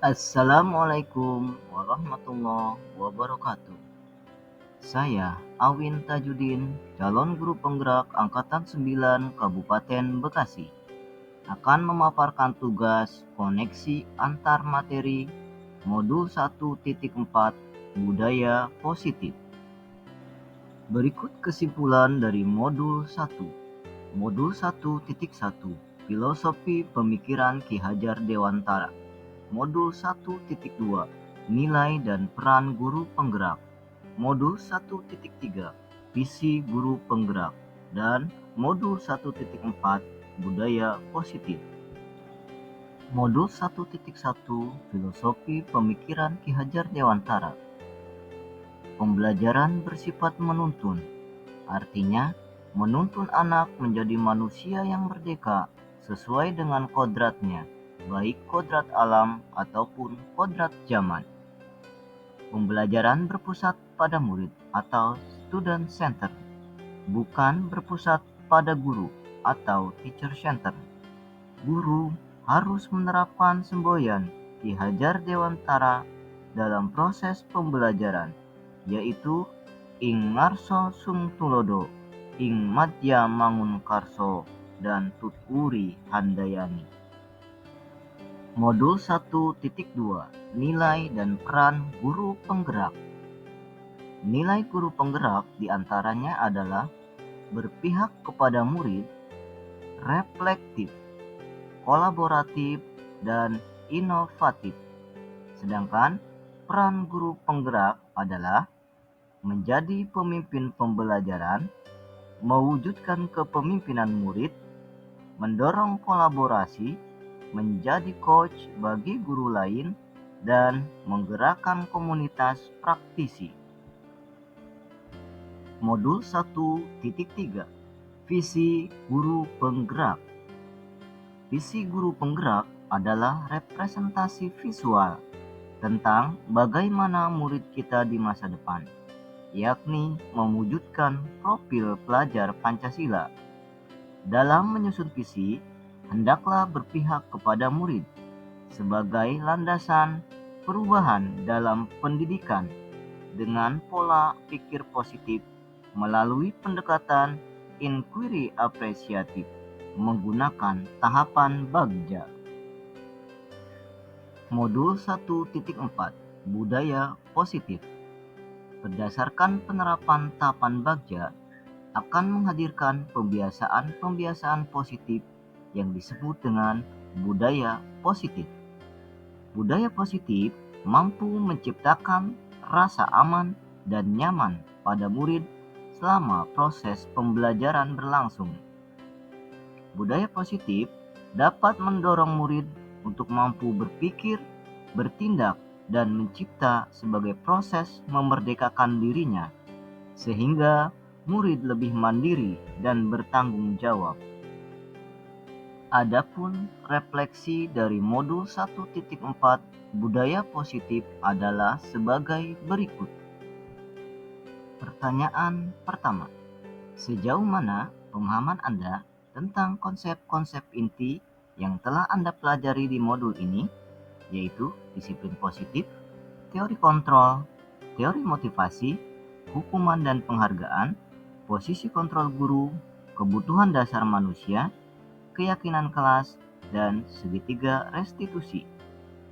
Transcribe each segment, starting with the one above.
Assalamualaikum warahmatullahi wabarakatuh. Saya Awin Tajudin, calon guru penggerak Angkatan 9 Kabupaten Bekasi, akan memaparkan tugas koneksi antar materi modul 1.4 Budaya Positif. Berikut kesimpulan dari modul 1. Modul 1.1 Filosofi Pemikiran Ki Hajar Dewantara. Modul 1.2 Nilai dan Peran Guru Penggerak. Modul 1.3 Visi Guru Penggerak. Dan Modul 1.4 Budaya Positif. Modul 1.1 Filosofi Pemikiran Ki Hajar Dewantara. Pembelajaran bersifat menuntun, artinya menuntun anak menjadi manusia yang merdeka sesuai dengan kodratnya, baik kodrat alam ataupun kodrat zaman. Pembelajaran berpusat pada murid atau student center, bukan berpusat pada guru atau teacher center. Guru harus menerapkan semboyan Ki Hajar Dewantara dalam proses pembelajaran, yaitu ing ngarso sung tulodo, ing madya mangun karso, dan tuturi handayani. Modul 1.2 Nilai dan Peran Guru Penggerak. Nilai guru penggerak diantaranya adalah berpihak kepada murid, reflektif, kolaboratif, dan inovatif. Sedangkan peran guru penggerak adalah menjadi pemimpin pembelajaran, mewujudkan kepemimpinan murid, mendorong kolaborasi, menjadi coach bagi guru lain, dan menggerakkan komunitas praktisi. Modul 1.3 Visi Guru Penggerak. Visi guru penggerak adalah representasi visual tentang bagaimana murid kita di masa depan, yakni mewujudkan profil pelajar Pancasila. Dalam menyusun visi, hendaklah berpihak kepada murid sebagai landasan perubahan dalam pendidikan dengan pola pikir positif melalui pendekatan inquiry apresiatif menggunakan tahapan Bagja. Modul 1.4 Budaya Positif. Berdasarkan penerapan tahapan Bagja, akan menghadirkan pembiasaan-pembiasaan positif yang disebut dengan budaya positif. Budaya positif mampu menciptakan rasa aman dan nyaman pada murid selama proses pembelajaran berlangsung. Budaya positif dapat mendorong murid untuk mampu berpikir, bertindak, dan mencipta sebagai proses memerdekakan dirinya, sehingga murid lebih mandiri dan bertanggung jawab. Adapun refleksi dari modul 1.4 budaya positif adalah sebagai berikut. Pertanyaan pertama, sejauh mana pemahaman Anda tentang konsep-konsep inti yang telah Anda pelajari di modul ini, yaitu disiplin positif, teori kontrol, teori motivasi, hukuman dan penghargaan, posisi kontrol guru, kebutuhan dasar manusia, keyakinan kelas, dan segitiga restitusi.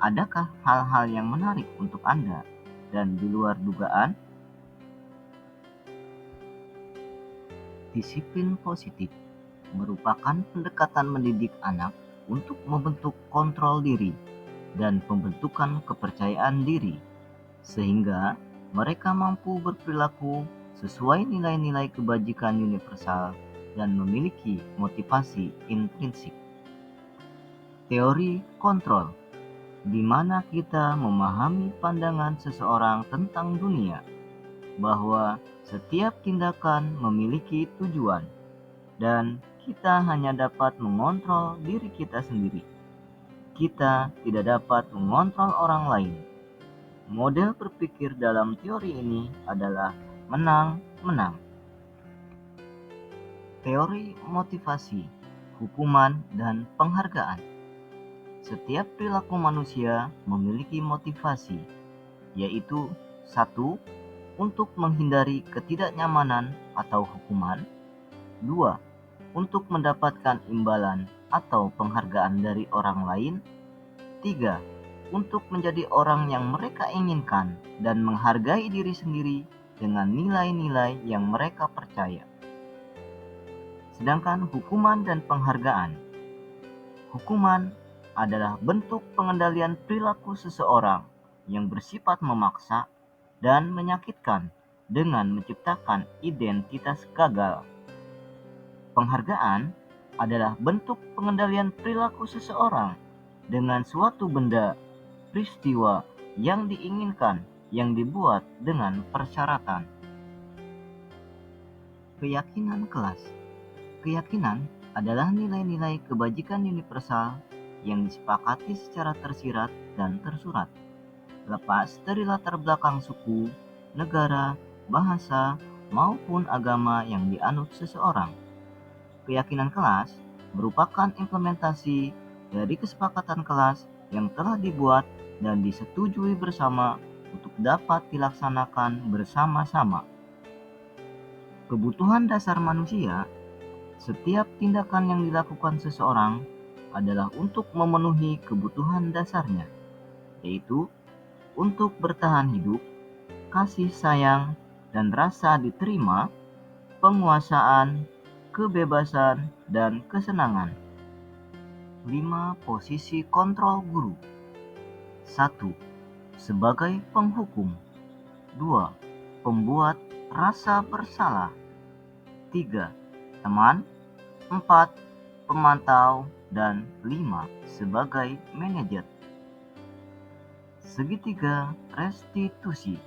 Adakah hal-hal yang menarik untuk Anda dan di luar dugaan? Disiplin positif merupakan pendekatan mendidik anak untuk membentuk kontrol diri dan pembentukan kepercayaan diri, sehingga mereka mampu berperilaku sesuai nilai-nilai kebajikan universal dan memiliki motivasi intrinsik. Teori kontrol, di mana kita memahami pandangan seseorang tentang dunia, bahwa setiap tindakan memiliki tujuan, dan kita hanya dapat mengontrol diri kita sendiri. Kita tidak dapat mengontrol orang lain. Model berpikir dalam teori ini adalah menang-menang. Teori motivasi, hukuman, dan penghargaan. Setiap perilaku manusia memiliki motivasi, yaitu 1. Untuk menghindari ketidaknyamanan atau hukuman. 2. Untuk mendapatkan imbalan atau penghargaan dari orang lain. 3. Untuk menjadi orang yang mereka inginkan dan menghargai diri sendiri dengan nilai-nilai yang mereka percaya. Sedangkan hukuman dan penghargaan. Hukuman adalah bentuk pengendalian perilaku seseorang yang bersifat memaksa dan menyakitkan dengan menciptakan identitas gagal. Penghargaan adalah bentuk pengendalian perilaku seseorang dengan suatu benda, peristiwa yang diinginkan yang dibuat dengan persyaratan. Keyakinan kelas. Keyakinan adalah nilai-nilai kebajikan universal yang disepakati secara tersirat dan tersurat, lepas dari latar belakang suku, negara, bahasa, maupun agama yang dianut seseorang. Keyakinan kelas merupakan implementasi dari kesepakatan kelas yang telah dibuat dan disetujui bersama untuk dapat dilaksanakan bersama-sama. Kebutuhan dasar manusia. Setiap tindakan yang dilakukan seseorang adalah untuk memenuhi kebutuhan dasarnya, yaitu untuk bertahan hidup, kasih sayang, dan rasa diterima, penguasaan, kebebasan, dan kesenangan. 5. Posisi kontrol guru. 1. Sebagai penghukum. 2. Pembuat rasa bersalah. 3. Teman. 4. Pemantau. Dan 5. Sebagai manajer. Segitiga restitusi.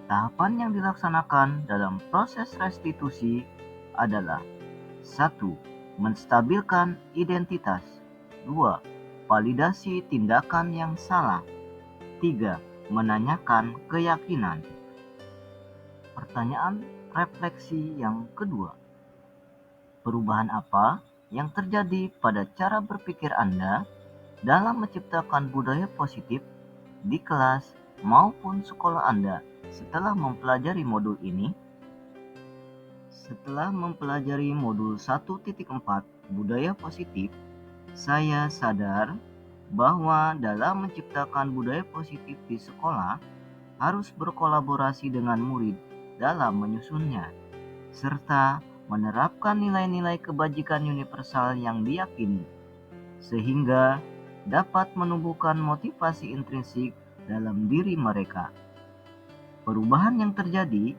Tahapan yang dilaksanakan dalam proses restitusi adalah 1. Menstabilkan identitas. 2. Validasi tindakan yang salah. 3. Menanyakan keyakinan. Pertanyaan refleksi yang kedua. Perubahan apa yang terjadi pada cara berpikir Anda dalam menciptakan budaya positif di kelas maupun sekolah Anda setelah mempelajari modul ini? Setelah mempelajari modul 1.4 budaya positif, saya sadar bahwa dalam menciptakan budaya positif di sekolah harus berkolaborasi dengan murid dalam menyusunnya, serta menerapkan nilai-nilai kebajikan universal yang diyakini, sehingga dapat menumbuhkan motivasi intrinsik dalam diri mereka. Perubahan yang terjadi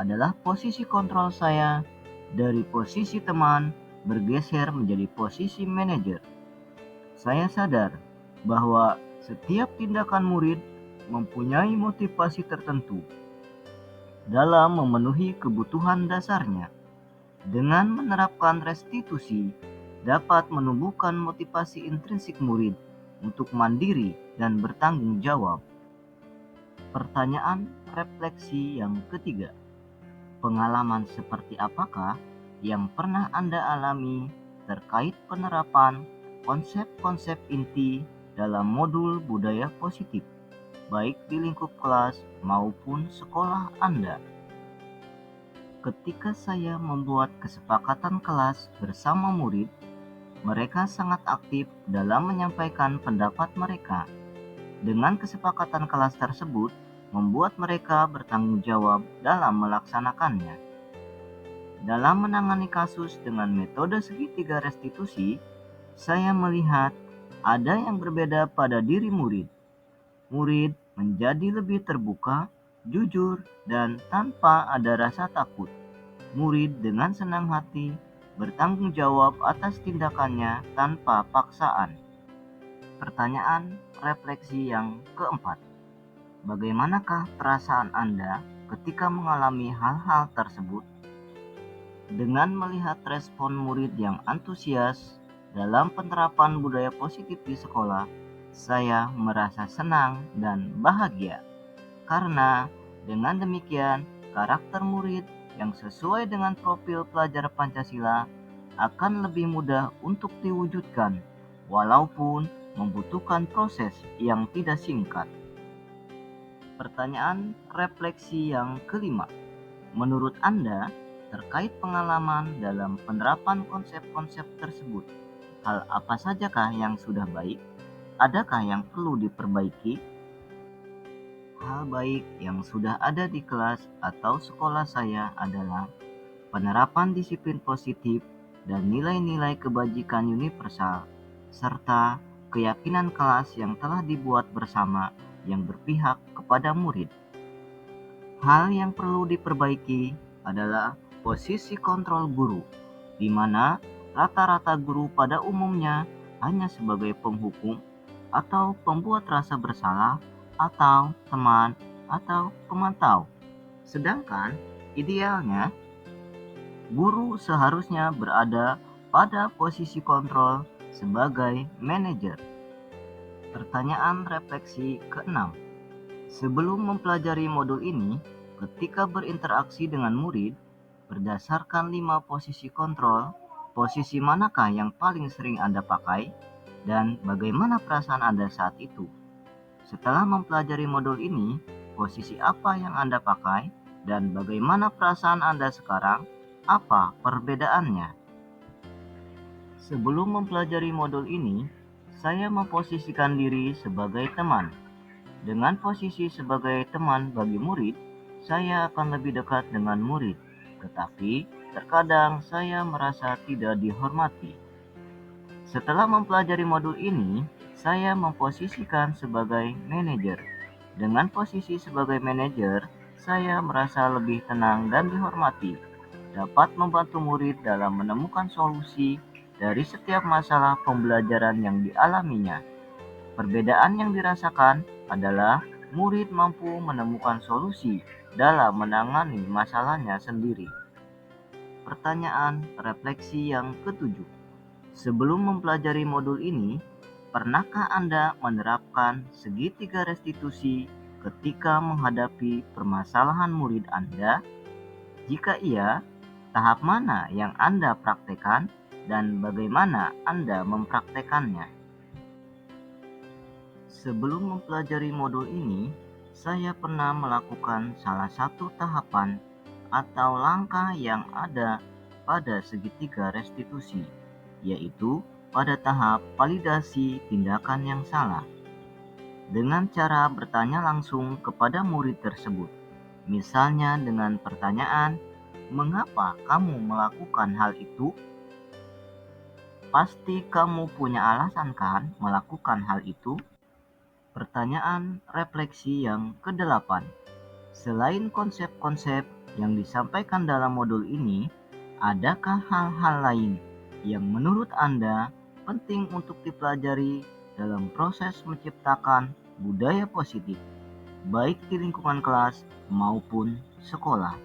adalah posisi kontrol saya dari posisi teman bergeser menjadi posisi manajer. Saya sadar bahwa setiap tindakan murid mempunyai motivasi tertentu dalam memenuhi kebutuhan dasarnya. Dengan menerapkan restitusi, dapat menumbuhkan motivasi intrinsik murid untuk mandiri dan bertanggung jawab. Pertanyaan refleksi yang ketiga. Pengalaman seperti apakah yang pernah Anda alami terkait penerapan konsep-konsep inti dalam modul budaya positif, baik di lingkup kelas maupun sekolah Anda? Ketika saya membuat kesepakatan kelas bersama murid, mereka sangat aktif dalam menyampaikan pendapat mereka. Dengan kesepakatan kelas tersebut, membuat mereka bertanggung jawab dalam melaksanakannya. Dalam menangani kasus dengan metode segitiga restitusi, saya melihat ada yang berbeda pada diri murid. Murid menjadi lebih terbuka, jujur, dan tanpa ada rasa takut. Murid dengan senang hati bertanggung jawab atas tindakannya tanpa paksaan. Pertanyaan refleksi yang keempat. Bagaimanakah perasaan Anda ketika mengalami hal-hal tersebut? Dengan melihat respon murid yang antusias dalam penerapan budaya positif di sekolah, saya merasa senang dan bahagia. Karena dengan demikian, karakter murid yang sesuai dengan profil pelajar Pancasila akan lebih mudah untuk diwujudkan, walaupun membutuhkan proses yang tidak singkat. Pertanyaan refleksi yang kelima. Menurut Anda, terkait pengalaman dalam penerapan konsep-konsep tersebut, hal apa sajakah yang sudah baik? Adakah yang perlu diperbaiki? Hal baik yang sudah ada di kelas atau sekolah saya adalah penerapan disiplin positif dan nilai-nilai kebajikan universal, serta keyakinan kelas yang telah dibuat bersama yang berpihak kepada murid. Hal yang perlu diperbaiki adalah posisi kontrol guru, di mana rata-rata guru pada umumnya hanya sebagai penghukum atau pembuat rasa bersalah atau teman atau pemantau. Sedangkan idealnya guru seharusnya berada pada posisi kontrol sebagai manajer. Pertanyaan refleksi ke-6. Sebelum mempelajari modul ini, ketika berinteraksi dengan murid, berdasarkan 5 posisi kontrol, posisi manakah yang paling sering Anda pakai dan bagaimana perasaan Anda saat itu? Setelah mempelajari modul ini, posisi apa yang Anda pakai dan bagaimana perasaan Anda sekarang? Apa perbedaannya? Sebelum mempelajari modul ini, saya memposisikan diri sebagai teman. Dengan posisi sebagai teman bagi murid, saya akan lebih dekat dengan murid, tetapi terkadang saya merasa tidak dihormati. Setelah mempelajari modul ini, saya memposisikan sebagai manajer. Dengan posisi sebagai manajer, saya merasa lebih tenang dan dihormati, dapat membantu murid dalam menemukan solusi dari setiap masalah pembelajaran yang dialaminya. Perbedaan yang dirasakan adalah murid mampu menemukan solusi dalam menangani masalahnya sendiri. Pertanyaan refleksi yang ketujuh. Sebelum mempelajari modul ini, pernahkah Anda menerapkan segitiga restitusi ketika menghadapi permasalahan murid Anda? Jika iya, tahap mana yang Anda praktekkan dan bagaimana Anda mempraktekannya? Sebelum mempelajari modul ini, saya pernah melakukan salah satu tahapan atau langkah yang ada pada segitiga restitusi, yaitu pada tahap validasi tindakan yang salah. Dengan cara bertanya langsung kepada murid tersebut, misalnya dengan pertanyaan, "Mengapa kamu melakukan hal itu?" Pasti kamu punya alasan kan melakukan hal itu? Pertanyaan refleksi yang ke-8. Selain konsep-konsep yang disampaikan dalam modul ini, adakah hal-hal lain yang menurut Anda penting untuk dipelajari dalam proses menciptakan budaya positif, baik di lingkungan kelas maupun sekolah?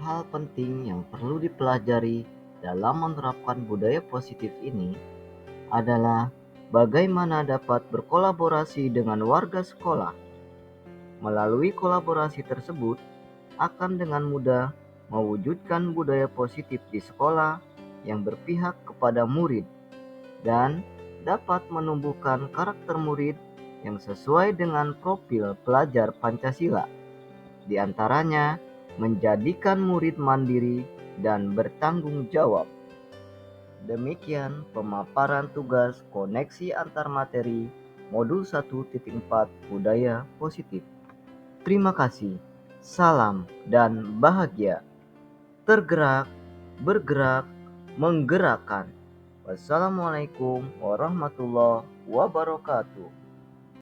Hal penting yang perlu dipelajari dalam menerapkan budaya positif ini adalah bagaimana dapat berkolaborasi dengan warga sekolah. Melalui kolaborasi tersebut, akan dengan mudah mewujudkan budaya positif di sekolah yang berpihak kepada murid dan dapat menumbuhkan karakter murid yang sesuai dengan profil pelajar Pancasila. Di antaranya, menjadikan murid mandiri dan bertanggung jawab. Demikian pemaparan tugas koneksi antar materi modul 1.4 Budaya Positif. Terima kasih. Salam dan bahagia. Tergerak, bergerak, menggerakkan. Wassalamualaikum warahmatullahi wabarakatuh.